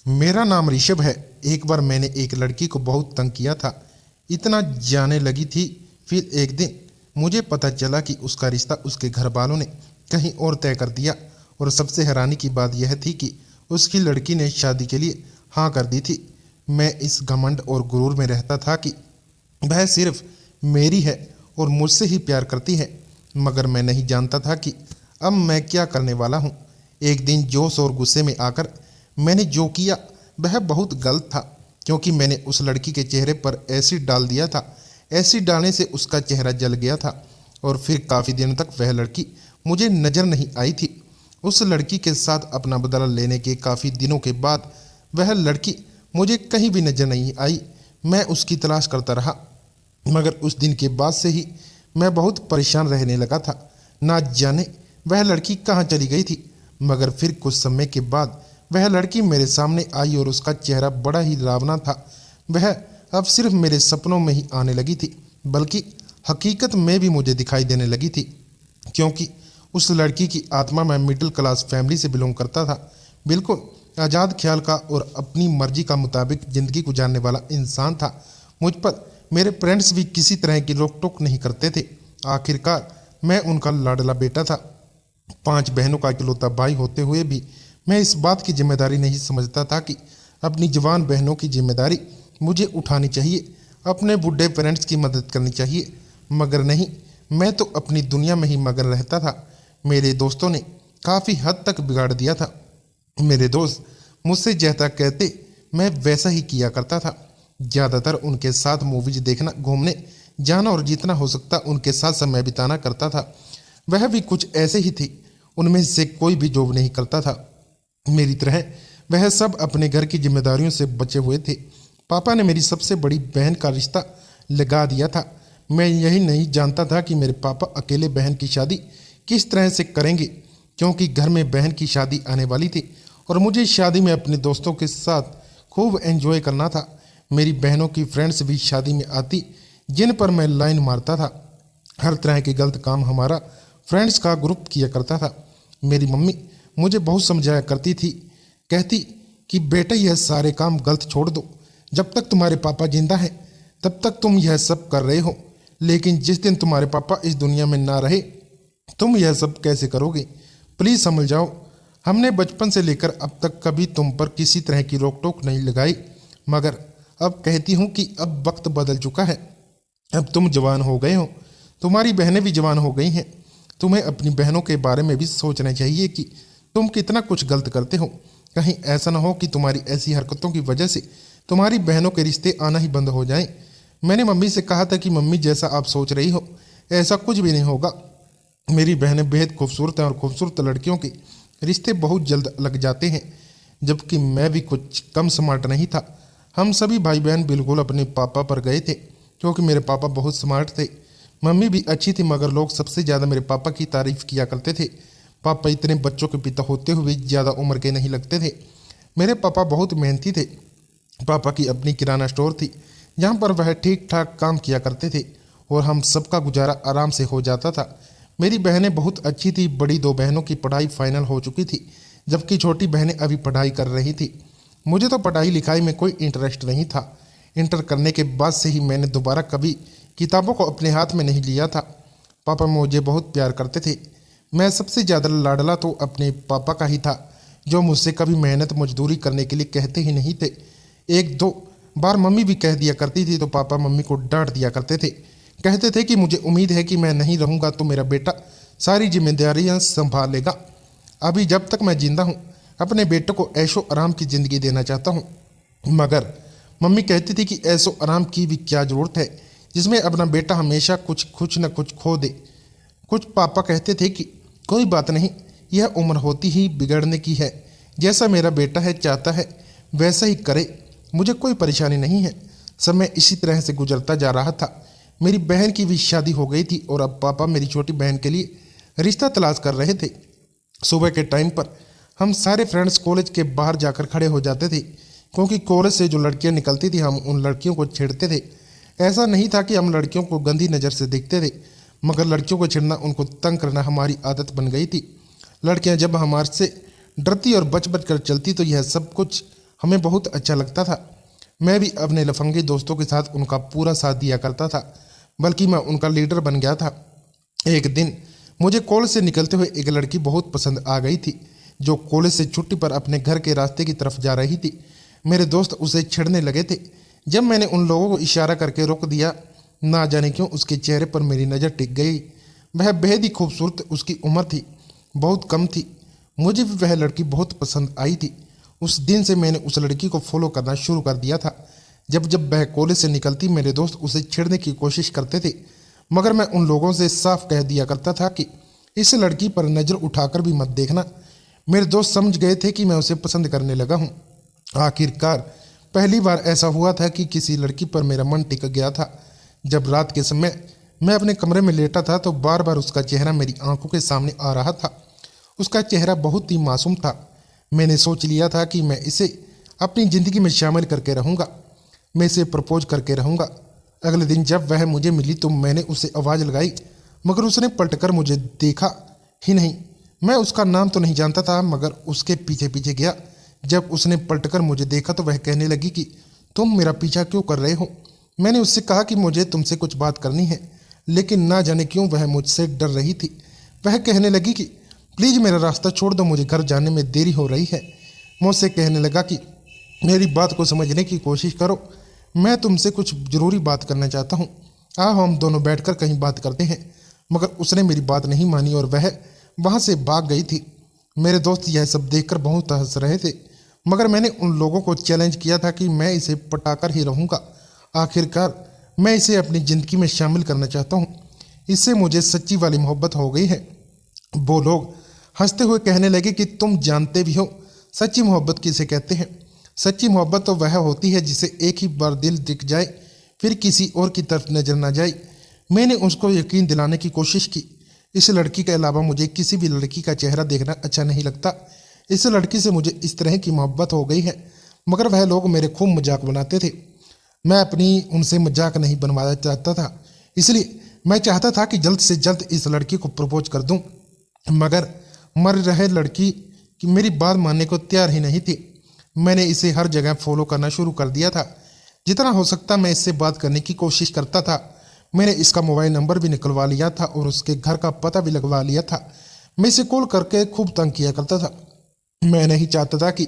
मेरा नाम ऋषभ है। एक बार मैंने एक लड़की को बहुत तंग किया था, इतना जाने लगी थी। फिर एक दिन मुझे पता चला कि उसका रिश्ता उसके घर वालों ने कहीं और तय कर दिया। और सबसे हैरानी की बात यह थी कि उसकी लड़की ने शादी के लिए हाँ कर दी थी। मैं इस घमंड और गुरूर में रहता था कि वह सिर्फ मेरी है और मुझसे ही प्यार करती है, मगर मैं नहीं जानता था कि अब मैं क्या करने वाला हूँ। एक दिन जोश और गुस्से में आकर मैंने जो किया वह बहुत गलत था, क्योंकि मैंने उस लड़की के चेहरे पर एसिड डाल दिया था। एसिड डालने से उसका चेहरा जल गया था और फिर काफ़ी दिनों तक वह लड़की मुझे नज़र नहीं आई थी। उस लड़की के साथ अपना बदला लेने के काफ़ी दिनों के बाद वह लड़की मुझे कहीं भी नजर नहीं आई। मैं उसकी तलाश करता रहा, मगर उस दिन के बाद से ही मैं बहुत परेशान रहने लगा था। ना जाने वह लड़की कहाँ चली गई थी, मगर फिर कुछ समय के बाद वह लड़की मेरे सामने आई और उसका चेहरा बड़ा ही डरावना था। वह अब सिर्फ मेरे सपनों में ही आने लगी थी, बल्कि हकीकत में भी मुझे दिखाई देने लगी थी, क्योंकि उस लड़की की आत्मा में मिडिल क्लास फैमिली से बिलोंग करता था। बिल्कुल आज़ाद ख्याल का और अपनी मर्जी का मुताबिक ज़िंदगी गुजारने वाला इंसान था। मुझ पर मेरे फ्रेंड्स भी किसी तरह की रोक टोक नहीं करते थे। आखिरकार मैं उनका लाडला बेटा था। 5 बहनों का इकलौता भाई होते हुए भी मैं इस बात की जिम्मेदारी नहीं समझता था कि अपनी जवान बहनों की जिम्मेदारी मुझे उठानी चाहिए, अपने बूढ़े पेरेंट्स की मदद करनी चाहिए। मगर नहीं, मैं तो अपनी दुनिया में ही मगन रहता था। मेरे दोस्तों ने काफ़ी हद तक बिगाड़ दिया था। मेरे दोस्त मुझसे जैसा कहते मैं वैसा ही किया करता था। ज़्यादातर उनके साथ मूवीज देखना, घूमने जाना और जितना हो सकता उनके साथ समय बिताना करता था। वह भी कुछ ऐसे ही थे। उनमें से कोई भी जॉब नहीं करता था। मेरी तरह वह सब अपने घर की जिम्मेदारियों से बचे हुए थे। पापा ने मेरी सबसे बड़ी बहन का रिश्ता लगा दिया था। मैं यही नहीं जानता था कि मेरे पापा अकेले बहन की शादी किस तरह से करेंगे, क्योंकि घर में बहन की शादी आने वाली थी और मुझे शादी में अपने दोस्तों के साथ खूब एंजॉय करना था। मेरी बहनों की फ्रेंड्स भी शादी में आती, जिन पर मैं लाइन मारता था। हर तरह के गलत काम हमारा फ्रेंड्स का ग्रुप किया करता था। मेरी मम्मी मुझे बहुत समझाया करती थी, कहती कि बेटा यह सारे काम गलत छोड़ दो। जब तक तुम्हारे पापा जिंदा हैं तब तक तुम यह सब कर रहे हो, लेकिन जिस दिन तुम्हारे पापा इस दुनिया में ना रहे तुम यह सब कैसे करोगे। प्लीज़ समझ जाओ। हमने बचपन से लेकर अब तक कभी तुम पर किसी तरह की रोक टोक नहीं लगाई, मगर अब कहती हूँ कि अब वक्त बदल चुका है। अब तुम जवान हो गए हो, तुम्हारी बहनें भी जवान हो गई हैं। तुम्हें अपनी बहनों के बारे में भी सोचना चाहिए कि तुम कितना कुछ गलत करते हो। कहीं ऐसा ना हो कि तुम्हारी ऐसी हरकतों की वजह से तुम्हारी बहनों के रिश्ते आना ही बंद हो जाएं। मैंने मम्मी से कहा था कि मम्मी जैसा आप सोच रही हो ऐसा कुछ भी नहीं होगा। मेरी बहनें बेहद खूबसूरत हैं और खूबसूरत लड़कियों के रिश्ते बहुत जल्द लग जाते हैं, जबकि मैं भी कुछ कम स्मार्ट नहीं था। हम सभी भाई बहन बिल्कुल अपने पापा पर गए थे, क्योंकि मेरे पापा बहुत स्मार्ट थे। मम्मी भी अच्छी थी, मगर लोग सबसे ज़्यादा मेरे पापा की तारीफ़ किया करते थे। पापा इतने बच्चों के पिता होते हुए ज़्यादा उम्र के नहीं लगते थे। मेरे पापा बहुत मेहनती थे। पापा की अपनी किराना स्टोर थी, जहाँ पर वह ठीक ठाक काम किया करते थे और हम सबका गुजारा आराम से हो जाता था। मेरी बहनें बहुत अच्छी थी। बड़ी 2 बहनों की पढ़ाई फाइनल हो चुकी थी, जबकि छोटी बहनें अभी पढ़ाई कर रही थी। मुझे तो पढ़ाई लिखाई में कोई इंटरेस्ट नहीं था। इंटर करने के बाद से ही मैंने दोबारा कभी किताबों को अपने हाथ में नहीं लिया था। पापा मुझे बहुत प्यार करते थे। मैं सबसे ज़्यादा लाडला तो अपने पापा का ही था, जो मुझसे कभी मेहनत मजदूरी करने के लिए कहते ही नहीं थे। 1-2 बार मम्मी भी कह दिया करती थी तो पापा मम्मी को डांट दिया करते थे। कहते थे कि मुझे उम्मीद है कि मैं नहीं रहूँगा तो मेरा बेटा सारी जिम्मेदारियाँ संभाल लेगा। अभी जब तक मैं जिंदा हूँ अपने बेटे को ऐशो आराम की ज़िंदगी देना चाहता हूँ। मगर मम्मी कहती थी कि ऐशो आराम की भी क्या ज़रूरत है, जिसमें अपना बेटा हमेशा कुछ न कुछ खो दे। कुछ पापा कहते थे कि कोई बात नहीं, यह उम्र होती ही बिगड़ने की है। जैसा मेरा बेटा है चाहता है वैसा ही करे, मुझे कोई परेशानी नहीं है। समय इसी तरह से गुजरता जा रहा था। मेरी बहन की भी शादी हो गई थी और अब पापा मेरी छोटी बहन के लिए रिश्ता तलाश कर रहे थे। सुबह के टाइम पर हम सारे फ्रेंड्स कॉलेज के बाहर जाकर खड़े हो जाते थे, क्योंकि कॉलेज से जो लड़कियां निकलती थी हम उन लड़कियों को छेड़ते थे। ऐसा नहीं था कि हम लड़कियों को गंदी नज़र से देखते थे, मगर लड़कियों को छेड़ना, उनको तंग करना हमारी आदत बन गई थी। लड़कियां जब हमारे से डरती और बच बच कर चलती तो यह सब कुछ हमें बहुत अच्छा लगता था। मैं भी अपने लफंगे दोस्तों के साथ उनका पूरा साथ दिया करता था, बल्कि मैं उनका लीडर बन गया था। एक दिन मुझे कॉलेज से निकलते हुए एक लड़की बहुत पसंद आ गई थी, जो कॉलेज से छुट्टी पर अपने घर के रास्ते की तरफ जा रही थी। मेरे दोस्त उसे छेड़ने लगे थे। जब मैंने उन लोगों को इशारा करके रोक दिया, ना जाने क्यों उसके चेहरे पर मेरी नज़र टिक गई। वह बेहद ही खूबसूरत, उसकी उम्र थी बहुत कम थी। मुझे भी वह लड़की बहुत पसंद आई थी। उस दिन से मैंने उस लड़की को फॉलो करना शुरू कर दिया था। जब जब वह कॉलेज से निकलती, मेरे दोस्त उसे छेड़ने की कोशिश करते थे, मगर मैं उन लोगों से साफ कह दिया करता था कि इस लड़की पर नज़र उठाकर भी मत देखना। मेरे दोस्त समझ गए थे कि मैं उसे पसंद करने लगा हूँ। आखिरकार पहली बार ऐसा हुआ था कि किसी लड़की पर मेरा मन टिक गया था। जब रात के समय मैं अपने कमरे में लेटा था, तो बार बार उसका चेहरा मेरी आंखों के सामने आ रहा था। उसका चेहरा बहुत ही मासूम था। मैंने सोच लिया था कि मैं इसे अपनी ज़िंदगी में शामिल करके रहूँगा, मैं इसे प्रपोज करके रहूँगा। अगले दिन जब वह मुझे मिली तो मैंने उसे आवाज़ लगाई, मगर उसने पलटकर मुझे देखा ही नहीं। मैं उसका नाम तो नहीं जानता था, मगर उसके पीछे पीछे गया। जब उसने पलटकर मुझे देखा तो वह कहने लगी कि तुम मेरा पीछा क्यों कर रहे हो। मैंने उससे कहा कि मुझे तुमसे कुछ बात करनी है, लेकिन ना जाने क्यों वह मुझसे डर रही थी। वह कहने लगी कि प्लीज़ मेरा रास्ता छोड़ दो, मुझे घर जाने में देरी हो रही है। मुझसे कहने लगा कि मेरी बात को समझने की कोशिश करो, मैं तुमसे कुछ ज़रूरी बात करना चाहता हूँ, आओ हम दोनों बैठकर कहीं बात करते हैं। मगर उसने मेरी बात नहीं मानी और वह वहाँ से भाग गई थी। मेरे दोस्त यह सब देखकर बहुत हंस रहे थे, मगर मैंने उन लोगों को चैलेंज किया था कि मैं इसे पटाकर ही रहूँगा। आखिरकार मैं इसे अपनी ज़िंदगी में शामिल करना चाहता हूँ, इससे मुझे सच्ची वाली मोहब्बत हो गई है। वो लोग हंसते हुए कहने लगे कि तुम जानते भी हो सच्ची मोहब्बत किसे कहते हैं। सच्ची मोहब्बत तो वह होती है जिसे एक ही बार दिल दिख जाए, फिर किसी और की तरफ नजर ना जाए। मैंने उसको यकीन दिलाने की कोशिश की। इस लड़की के अलावा मुझे किसी भी लड़की का चेहरा देखना अच्छा नहीं लगता। इस लड़की से मुझे इस तरह की मोहब्बत हो गई है, मगर वह लोग मेरे खूब मजाक बनाते थे। मैं अपनी उनसे मजाक नहीं बनवाना चाहता था, इसलिए मैं चाहता था कि जल्द से जल्द इस लड़की को प्रपोज कर दूं। मगर मर रहे लड़की की मेरी बात मानने को तैयार ही नहीं थी। मैंने इसे हर जगह फॉलो करना शुरू कर दिया था। जितना हो सकता मैं इससे बात करने की कोशिश करता था। मैंने इसका मोबाइल नंबर भी निकलवा लिया था और उसके घर का पता भी लगवा लिया था। मैं इसे कॉल करके खूब तंग किया करता था। मैं नहीं चाहता था कि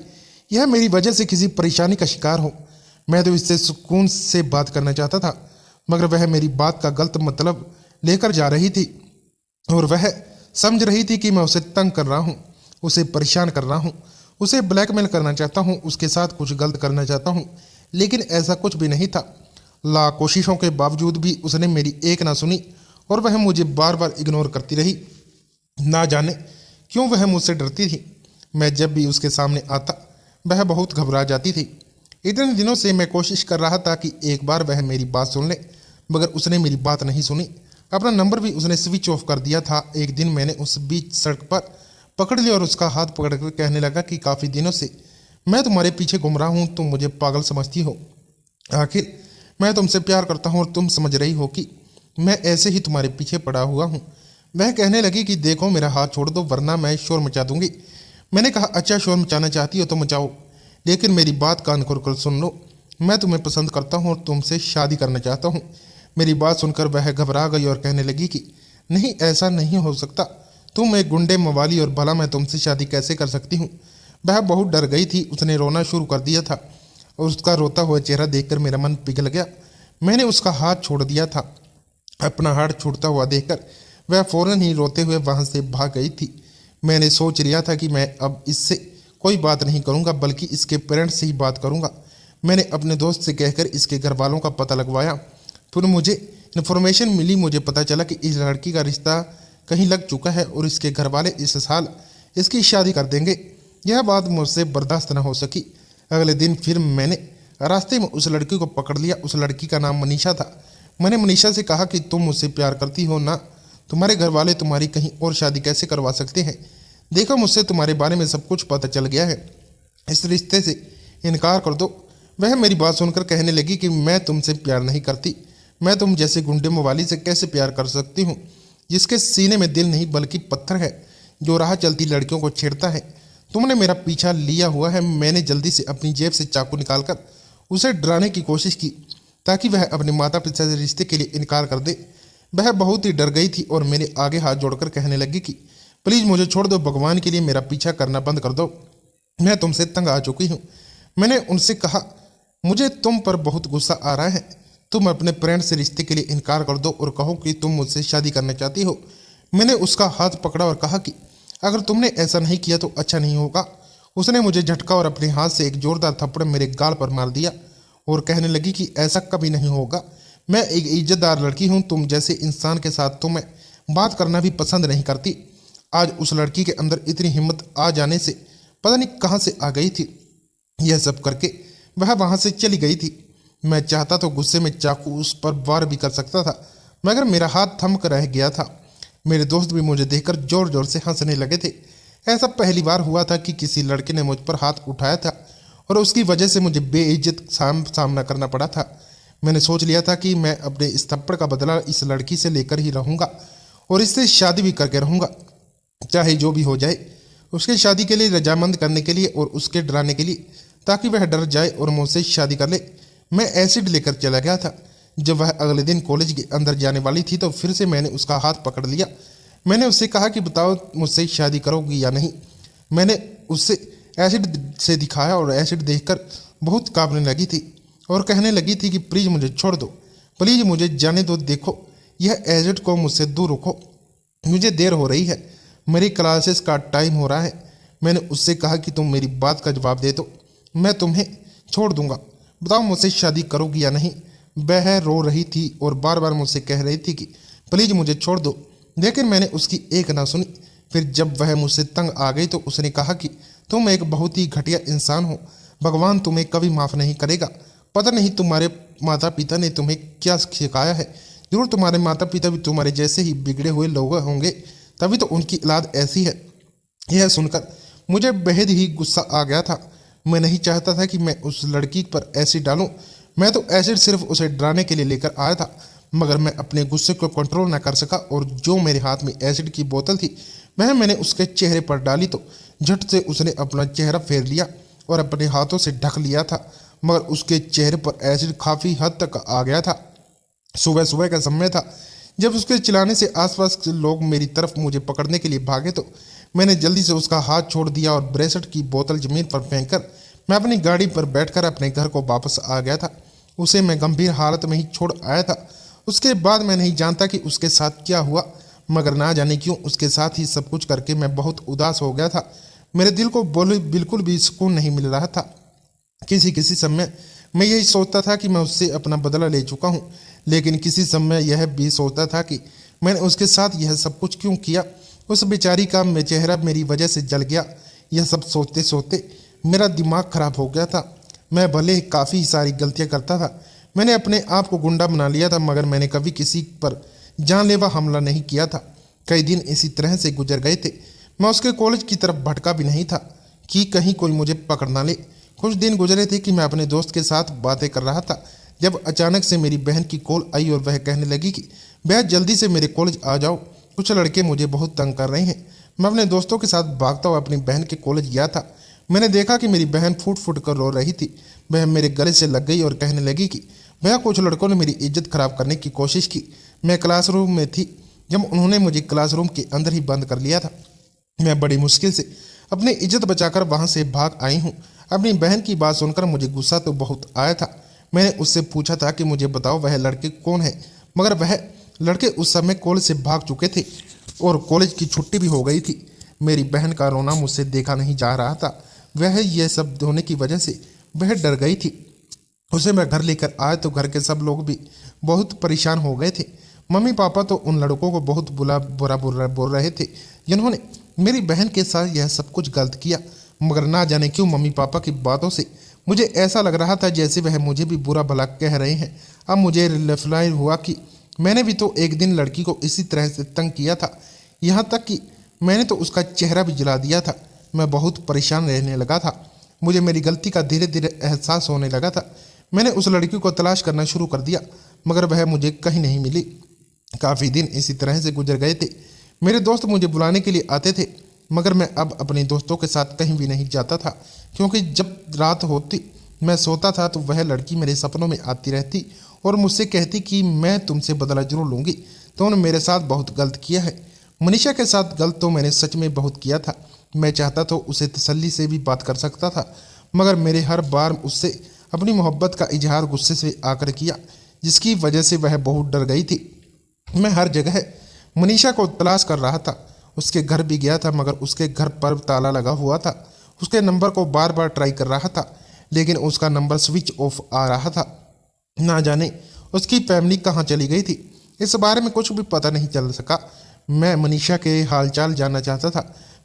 यह मेरी वजह से किसी परेशानी का शिकार हो। मैं तो इससे सुकून से बात करना चाहता था, मगर वह मेरी बात का गलत मतलब लेकर जा रही थी और वह समझ रही थी कि मैं उसे तंग कर रहा हूँ, उसे परेशान कर रहा हूँ, उसे ब्लैकमेल करना चाहता हूँ, उसके साथ कुछ गलत करना चाहता हूँ। लेकिन ऐसा कुछ भी नहीं था। लाख कोशिशों के बावजूद भी उसने मेरी एक ना सुनी और वह मुझे बार बार इग्नोर करती रही। ना जाने क्यों वह मुझसे डरती थी। मैं जब भी उसके सामने आता वह बहुत घबरा जाती थी। इतने दिनों से मैं कोशिश कर रहा था कि एक बार वह मेरी बात सुन ले, मगर उसने मेरी बात नहीं सुनी। अपना नंबर भी उसने स्विच ऑफ कर दिया था। एक दिन मैंने उस बीच सड़क पर पकड़ लिया और उसका हाथ पकड़कर कहने लगा कि काफ़ी दिनों से मैं तुम्हारे पीछे घूम रहा हूँ, तुम मुझे पागल समझती हो। आखिर मैं तुमसे प्यार करता हूँ और तुम समझ रही हो कि मैं ऐसे ही तुम्हारे पीछे पड़ा हुआ हूँ। वह कहने लगी कि देखो मेरा हाथ छोड़ दो वरना मैं शोर मचा दूंगी। मैंने कहा अच्छा शोर मचाना चाहती हो तो मचाओ, लेकिन मेरी बात कान खोलकर सुन लो। मैं तुम्हें पसंद करता हूँ और तुमसे शादी करना चाहता हूँ। मेरी बात सुनकर वह घबरा गई और कहने लगी कि नहीं ऐसा नहीं हो सकता, तुम एक गुंडे मवाली और भला मैं तुमसे शादी कैसे कर सकती हूँ। वह बहुत डर गई थी, उसने रोना शुरू कर दिया था और उसका रोता हुआ चेहरा देखकर मेरा मन पिघल गया। मैंने उसका हाथ छोड़ दिया था। अपना हाथ छूटता हुआ देखकर वह फौरन ही रोते हुए वहाँ से भाग गई थी। मैंने सोच लिया था कि मैं अब इससे कोई बात नहीं करूँगा, बल्कि इसके पेरेंट्स से ही बात करूँगा। मैंने अपने दोस्त से कहकर इसके घर वालों का पता लगवाया। फिर मुझे इन्फॉर्मेशन मिली, मुझे पता चला कि इस लड़की का रिश्ता कहीं लग चुका है और इसके घर वाले इस साल इसकी शादी कर देंगे। यह बात मुझसे बर्दाश्त न हो सकी। अगले दिन फिर मैंने रास्ते में उस लड़की को पकड़ लिया। उस लड़की का नाम मनीषा था। मैंने मनीषा से कहा कि तुम मुझसे प्यार करती हो ना, तुम्हारे घर वाले तुम्हारी कहीं और शादी कैसे करवा सकते हैं। देखो मुझसे तुम्हारे बारे में सब कुछ पता चल गया है, इस रिश्ते से इनकार कर दो। वह मेरी बात सुनकर कहने लगी कि मैं तुमसे प्यार नहीं करती। मैं तुम जैसे गुंडे मवाली से कैसे प्यार कर सकती हूँ, जिसके सीने में दिल नहीं बल्कि पत्थर है, जो राह चलती लड़कियों को छेड़ता है। तुमने मेरा पीछा लिया हुआ है। मैंने जल्दी से अपनी जेब से चाकू निकालकर उसे डराने की कोशिश की ताकि वह अपने माता पिता से रिश्ते के लिए इनकार कर दे। वह बहुत ही डर गई थी और मेरे आगे हाथ जोड़कर कहने लगी कि प्लीज़ मुझे छोड़ दो, भगवान के लिए मेरा पीछा करना बंद कर दो, मैं तुमसे तंग आ चुकी हूँ। मैंने उनसे कहा मुझे तुम पर बहुत गुस्सा आ रहा है, तुम अपने फ्रेंड से रिश्ते के लिए इनकार कर दो और कहो कि तुम मुझसे शादी करना चाहती हो। मैंने उसका हाथ पकड़ा और कहा कि अगर तुमने ऐसा नहीं किया तो अच्छा नहीं होगा। उसने मुझे झटका और अपने हाथ से एक जोरदार थप्पड़ मेरे गाल पर मार दिया और कहने लगी कि ऐसा कभी नहीं होगा, मैं एक इज्जतदार लड़की हूँ, तुम जैसे इंसान के साथ तो मैं बात करना भी पसंद नहीं करती। आज उस लड़की के अंदर इतनी हिम्मत आ जाने से पता नहीं कहाँ से आ गई थी। यह सब करके वह वहाँ से चली गई थी। मैं चाहता तो गुस्से में चाकू उस पर वार भी कर सकता था, मगर मेरा हाथ थम कर रह गया था। मेरे दोस्त भी मुझे देखकर जोर जोर से हंसने लगे थे। ऐसा पहली बार हुआ था कि किसी लड़के ने मुझ पर हाथ उठाया था और उसकी वजह से मुझे बेइज्जत सामना करना पड़ा था। मैंने सोच लिया था कि मैं अपने इस थप्पड़ का बदला इस लड़की से लेकर ही रहूँगा और इससे शादी भी करके रहूँगा, चाहे जो भी हो जाए। उसके शादी के लिए रजामंद करने के लिए और उसके डराने के लिए, ताकि वह डर जाए और मुझसे शादी कर ले। मैं एसिड लेकर चला गया था। जब वह अगले दिन कॉलेज के अंदर जाने वाली थी तो फिर से मैंने उसका हाथ पकड़ लिया। मैंने उससे कहा कि बताओ मुझसे शादी करोगी या नहीं। मैंने उससे एसिड से दिखाया और एसिड देखकर बहुत कांपने लगी थी और कहने लगी थी कि प्लीज़ मुझे छोड़ दो, प्लीज़ मुझे जाने दो, देखो यह एसिड को मुझसे दूर रखो, मुझे देर हो रही है, मेरी क्लासेस का टाइम हो रहा है। मैंने उससे कहा कि तुम मेरी बात का जवाब दे दो, मैं तुम्हें छोड़ दूंगा, बताओ मुझसे शादी करोगी या नहीं। वह रो रही थी और बार बार मुझसे कह रही थी कि प्लीज़ मुझे छोड़ दो, लेकिन मैंने उसकी एक ना सुनी। फिर जब वह मुझसे तंग आ गई तो उसने कहा कि तुम एक बहुत ही घटिया इंसान हो, भगवान तुम्हें कभी माफ़ नहीं करेगा। पता नहीं तुम्हारे माता पिता ने तुम्हें क्या सिखाया है, जरूर तुम्हारे माता पिता भी तुम्हारे जैसे ही बिगड़े हुए लोग होंगे, तभी तो उनकी औलाद ऐसी है। यह सुनकर मुझे बेहद ही गुस्सा आ गया था। मैं नहीं चाहता था कि मैं उस लड़की पर एसिड डालूं। मैं तो एसिड सिर्फ उसे डराने के लिए लेकर आया था, मगर मैं अपने गुस्से को कंट्रोल न कर सका और जो मेरे हाथ में एसिड की बोतल थी वह मैंने उसके चेहरे पर डाली तो झट से उसने अपना चेहरा फेर लिया और अपने हाथों से ढक लिया था, मगर उसके चेहरे पर एसिड काफ़ी हद तक आ गया था। सुबह सुबह का समय था। जब उसके चिल्लाने से आसपास के लोग मेरी तरफ मुझे पकड़ने के लिए भागे तो मैंने जल्दी से उसका हाथ छोड़ दिया और ब्रेसलेट की बोतल जमीन पर फेंककर मैं अपनी गाड़ी पर बैठकर अपने घर को वापस आ गया था। उसे मैं गंभीर हालत में ही छोड़ आया था। उसके बाद मैं नहीं जानता कि उसके साथ क्या हुआ, मगर ना जाने क्यों उसके साथ ही सब कुछ करके मैं बहुत उदास हो गया था। मेरे दिल को बिल्कुल भी सुकून नहीं मिल रहा था। किसी किसी समय मैं यही सोचता था कि मैं उससे अपना बदला ले चुका हूँ, लेकिन किसी समय यह भी सोचता था कि मैंने उसके साथ यह सब कुछ क्यों किया। उस बेचारी का चेहरा मेरी वजह से जल गया। यह सब सोचते सोचते मेरा दिमाग खराब हो गया था। मैं भले ही काफ़ी सारी गलतियां करता था, मैंने अपने आप को गुंडा बना लिया था, मगर मैंने कभी किसी पर जानलेवा हमला नहीं किया था। कई दिन इसी तरह से गुजर गए थे। मैं उसके कॉलेज की तरफ भटका भी नहीं था कि कहीं कोई मुझे पकड़ ना ले। कुछ दिन गुजरे थे कि मैं अपने दोस्त के साथ बातें कर रहा था, जब अचानक से मेरी बहन की कॉल आई और वह कहने लगी कि भैया जल्दी से मेरे कॉलेज आ जाओ, कुछ लड़के मुझे बहुत तंग कर रहे हैं। मैं अपने दोस्तों के साथ भागता हुआ अपनी बहन के कॉलेज गया था। मैंने देखा कि मेरी बहन फूट फूट कर रो रही थी। वह मेरे गले से लग गई और कहने लगी कि भैया कुछ लड़कों ने मेरी इज्जत खराब करने की कोशिश की। मैं क्लासरूम में थी जब उन्होंने मुझे क्लासरूम के अंदर ही बंद कर लिया था। मैं बड़ी मुश्किल से अपनी इज्जत बचाकर वहाँ से भाग आई हूँ। अपनी बहन की बात सुनकर मुझे गुस्सा तो बहुत आया था। मैंने उससे पूछा था कि मुझे बताओ वह लड़के कौन है, मगर वह लड़के उस समय कॉलेज से भाग चुके थे और कॉलेज की छुट्टी भी हो गई थी। मेरी बहन का रोना मुझसे देखा नहीं जा रहा था। वह यह सब होने की वजह से वह डर गई थी। उसे मैं घर लेकर आया तो घर के सब लोग भी बहुत परेशान हो गए थे। मम्मी पापा तो उन लड़कों को बहुत बुरा बोल रहे थे जिन्होंने मेरी बहन के साथ यह सब कुछ गलत किया, मगर ना जाने क्यों मम्मी पापा की बातों से मुझे ऐसा लग रहा था जैसे वह मुझे भी बुरा भला कह रहे हैं। अब मुझे रियलाइज हुआ कि मैंने भी तो एक दिन लड़की को इसी तरह से तंग किया था, यहाँ तक कि मैंने तो उसका चेहरा भी जला दिया था। मैं बहुत परेशान रहने लगा था। मुझे मेरी गलती का धीरे धीरे एहसास होने लगा था। मैंने उस लड़की को तलाश करना शुरू कर दिया, मगर वह मुझे कहीं नहीं मिली। काफ़ी दिन इसी तरह से गुजर गए थे। मेरे दोस्त मुझे बुलाने के लिए आते थे, मगर मैं अब अपने दोस्तों के साथ कहीं भी नहीं जाता था, क्योंकि जब रात होती मैं सोता था तो वह लड़की मेरे सपनों में आती रहती और मुझसे कहती कि मैं तुमसे बदला जरूर लूँगी, तुमने मेरे साथ बहुत गलत किया है। मनीषा के साथ गलत तो मैंने सच में बहुत किया था। मैं चाहता तो उसे तसल्ली से भी बात कर सकता था, मगर मेरे हर बार उससे अपनी मोहब्बत का इजहार गुस्से से आकर किया, जिसकी वजह से वह बहुत डर गई थी। मैं हर जगह मनीषा को तलाश कर रहा था। उसके घर भी गया था, मगर उसके घर पर ताला लगा हुआ था। उसके नंबर को बार बार ट्राई कर रहा था, लेकिन उसका नंबर स्विच ऑफ आ रहा था। ना जाने उसकी फैमिली कहाँ चली गई थी, इस बारे में कुछ भी पता नहीं चल सका। मैं मनीषा के हालचाल जानना चाहता था।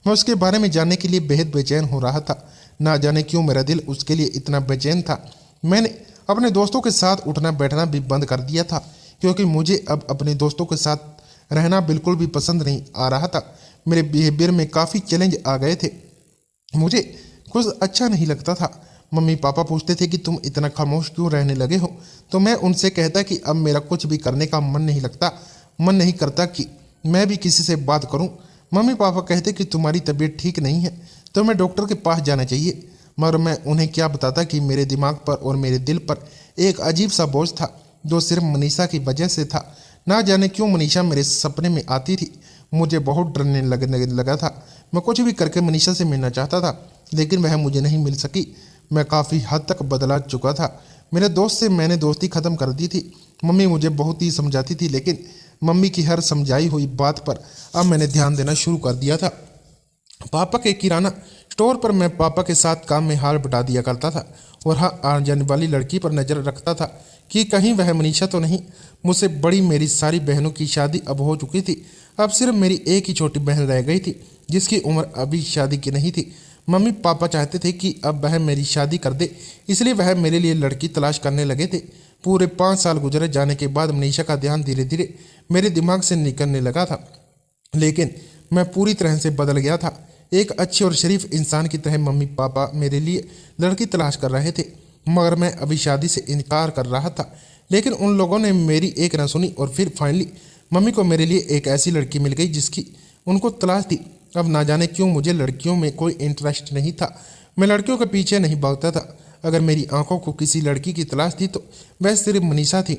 मैं उसके बारे में जानने के लिए बेहद बेचैन हो रहा था। ना जाने क्यों मेरा दिल उसके लिए इतना बेचैन था। मैंने अपने दोस्तों के साथ उठना बैठना भी बंद कर दिया था, क्योंकि मुझे अब अपने दोस्तों के साथ रहना बिल्कुल भी पसंद नहीं आ रहा था। मेरे बिहेवियर में काफ़ी चैलेंज आ गए थे। मुझे कुछ अच्छा नहीं लगता था। मम्मी पापा पूछते थे कि तुम इतना खामोश क्यों रहने लगे हो, तो मैं उनसे कहता कि अब मेरा कुछ भी करने का मन नहीं करता कि मैं भी किसी से बात करूं। मम्मी पापा कहते कि तुम्हारी तबीयत ठीक नहीं है, तो मैं डॉक्टर के पास जाना चाहिए, मगर मैं उन्हें क्या बताता कि मेरे दिमाग पर और मेरे दिल पर एक अजीब सा बोझ था, जो सिर्फ मनीषा की वजह से था। ना जाने क्यों मनीषा मेरे सपने में आती थी। मुझे बहुत डरने लगने लगा था। मैं कुछ भी करके मनीषा से मिलना चाहता था, लेकिन वह मुझे नहीं मिल सकी। मैं काफ़ी हद तक बदला चुका था। मेरे दोस्त से मैंने दोस्ती ख़त्म कर दी थी। मम्मी मुझे बहुत ही समझाती थी, लेकिन मम्मी की हर समझाई हुई बात पर अब मैंने ध्यान देना शुरू कर दिया था। पापा के किराना स्टोर पर मैं पापा के साथ काम में हाथ बटा दिया करता था, और हाँ, आने जाने वाली लड़की पर नज़र रखता था कि कहीं वह मनीषा तो नहीं। मुझसे बड़ी मेरी सारी बहनों की शादी अब हो चुकी थी। अब सिर्फ मेरी एक ही छोटी बहन रह गई थी, जिसकी उम्र अभी शादी की नहीं थी। मम्मी पापा चाहते थे कि अब वह मेरी शादी कर दे, इसलिए वह मेरे लिए लड़की तलाश करने लगे थे। पूरे 5 साल गुजरे जाने के बाद मनीषा का ध्यान धीरे धीरे मेरे दिमाग से निकलने लगा था, लेकिन मैं पूरी तरह से बदल गया था। एक अच्छे और शरीफ इंसान की तरह मम्मी पापा मेरे लिए लड़की तलाश कर रहे थे, मगर मैं अभी शादी से इनकार कर रहा था। लेकिन उन लोगों ने मेरी एक न सुनी, और फिर फाइनली मम्मी को मेरे लिए एक ऐसी लड़की मिल गई जिसकी उनको तलाश थी। अब ना जाने क्यों मुझे लड़कियों में कोई इंटरेस्ट नहीं था। मैं लड़कियों के पीछे नहीं भागता था। अगर मेरी आंखों को किसी लड़की की तलाश थी तो वह सिर्फ मनीषा थी।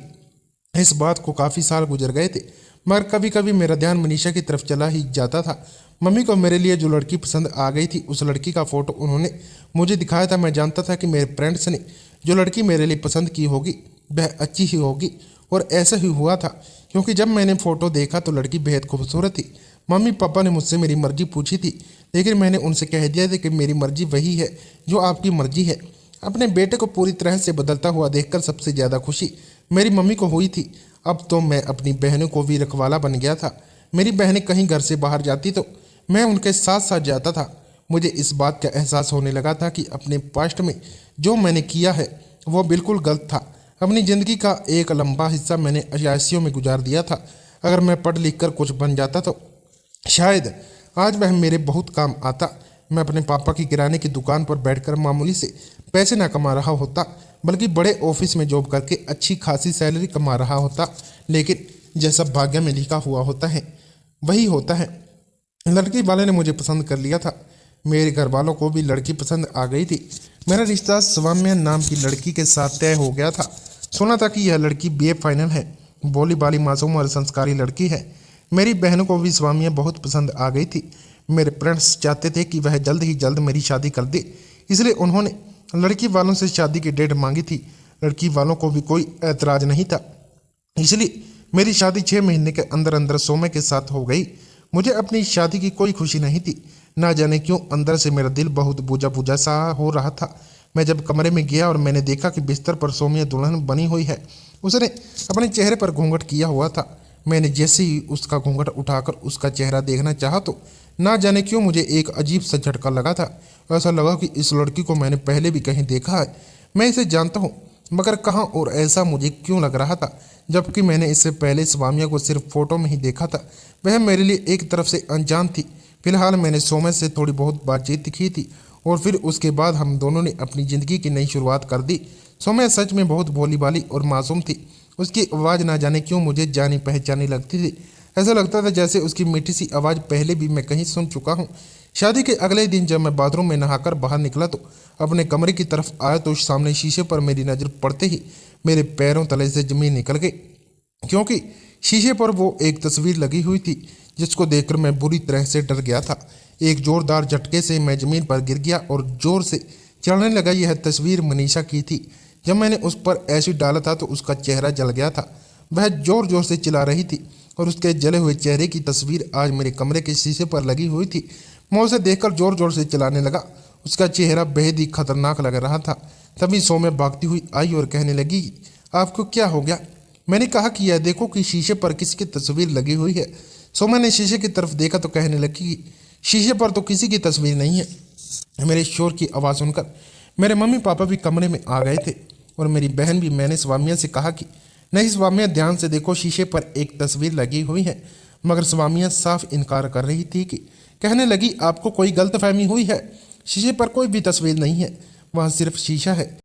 इस बात को काफ़ी साल गुजर गए थे, मगर कभी कभी मेरा ध्यान मनीषा की तरफ चला ही जाता था। मम्मी को मेरे लिए जो लड़की पसंद आ गई थी, उस लड़की का फ़ोटो उन्होंने मुझे दिखाया था। मैं जानता था कि मेरे फ्रेंड्स ने जो लड़की मेरे लिए पसंद की होगी वह अच्छी ही होगी, और ऐसा ही हुआ था, क्योंकि जब मैंने फ़ोटो देखा तो लड़की बेहद खूबसूरत थी। मम्मी पापा ने मुझसे मेरी मर्जी पूछी थी, लेकिन मैंने उनसे कह दिया था कि मेरी मर्जी वही है जो आपकी मर्जी है। अपने बेटे को पूरी तरह से बदलता हुआ देखकर सबसे ज़्यादा खुशी मेरी मम्मी को हुई थी। अब तो मैं अपनी बहनों को भी रखवाला बन गया था। मेरी बहनें कहीं घर से बाहर जाती तो मैं उनके साथ साथ जाता था। मुझे इस बात का एहसास होने लगा था कि अपने पास्ट में जो मैंने किया है वो बिल्कुल गलत था। अपनी ज़िंदगी का एक लंबा हिस्सा मैंने अयाशियों में गुजार दिया था। अगर मैं पढ़ लिख कर कुछ बन जाता तो शायद आज वह मेरे बहुत काम आता। मैं अपने पापा की किराने की दुकान पर बैठकर मामूली से पैसे ना कमा रहा होता, बल्कि बड़े ऑफिस में जॉब करके अच्छी खासी सैलरी कमा रहा होता। लेकिन जैसा भाग्य में लिखा हुआ होता है वही होता है। लड़की वाले ने मुझे पसंद कर लिया था। मेरे घर वालों को भी लड़की पसंद आ गई थी। मेरा रिश्ता स्वाम्या नाम की लड़की के साथ तय हो गया था। सुना था कि यह लड़की बीए फाइनल है, भोली भाली मासूम और संस्कारी लड़की है। मेरी बहनों को भी स्वामिया बहुत पसंद आ गई थी। मेरे फ्रेंड्स चाहते थे कि वह जल्द ही जल्द मेरी शादी कर दे, इसलिए उन्होंने लड़की वालों से शादी की डेट मांगी थी। लड़की वालों को भी कोई ऐतराज़ नहीं था, इसलिए मेरी शादी 6 महीने के अंदर अंदर सोमे के साथ हो गई। मुझे अपनी शादी की कोई खुशी नहीं थी। ना जाने क्यों अंदर से मेरा दिल बहुत बुझा बुझा सा हो रहा था। मैं जब कमरे में गया और मैंने देखा कि बिस्तर पर सोमिया दुल्हन बनी हुई है, उसने अपने चेहरे पर घूंघट किया हुआ था। मैंने जैसे ही उसका घूंघट उठाकर उसका चेहरा देखना चाहा तो ना जाने क्यों मुझे एक अजीब सा झटका लगा था। ऐसा लगा कि इस लड़की को मैंने पहले भी कहीं देखा है। मैं इसे जानता हूँ, मगर कहाँ और ऐसा मुझे क्यों लग रहा था, जबकि मैंने इससे पहले स्वामिया को सिर्फ फोटो में ही देखा था। वह मेरे लिए एक तरफ से अनजान थी। फिलहाल मैंने सोमे से थोड़ी बहुत बातचीत की थी, और फिर उसके बाद हम दोनों ने अपनी ज़िंदगी की नई शुरुआत कर दी। सोमे सच में बहुत भोली भाली और मासूम थी। उसकी आवाज़ ना जाने क्यों मुझे जानी पहचानी लगती थी। ऐसा लगता था जैसे उसकी मीठी सी आवाज़ पहले भी मैं कहीं सुन चुका हूँ। शादी के अगले दिन जब मैं बाथरूम में नहाकर बाहर निकला तो अपने कमरे की तरफ आया तो सामने शीशे पर मेरी नज़र पड़ते ही मेरे पैरों तले से जमीन निकल गई, क्योंकि शीशे पर वो एक तस्वीर लगी हुई थी जिसको देखकर मैं बुरी तरह से डर गया था। एक जोरदार झटके से मैं जमीन पर गिर गया और जोर से चढ़ने लगा। यह तस्वीर मनीषा की थी। जब मैंने उस पर एसिड डाला था तो उसका चेहरा जल गया था। वह जोर जोर से चिल्ला रही थी और उसके जले हुए चेहरे की तस्वीर आज मेरे कमरे के शीशे पर लगी हुई थी। मैं उसे देखकर जोर जोर से चिल्लाने लगा। उसका चेहरा बेहद ही खतरनाक लग रहा था। तभी सौम्या भागती हुई आई और कहने लगी, आपको क्या हो गया? मैंने कहा कि यह देखो कि शीशे पर किसकी तस्वीर लगी हुई है। सौम्या ने शीशे की तरफ देखा तो कहने लगी, शीशे पर तो किसी की तस्वीर नहीं है। मेरे शोर की आवाज़ सुनकर मेरे मम्मी पापा भी कमरे में आ गए थे और मेरी बहन भी। मैंने स्वामिया से कहा कि नहीं स्वामिया, ध्यान से देखो, शीशे पर एक तस्वीर लगी हुई है। मगर स्वामिया साफ इनकार कर रही थी कि कहने लगी, आपको कोई गलतफहमी हुई है। शीशे पर कोई भी तस्वीर नहीं है, वहाँ सिर्फ शीशा है।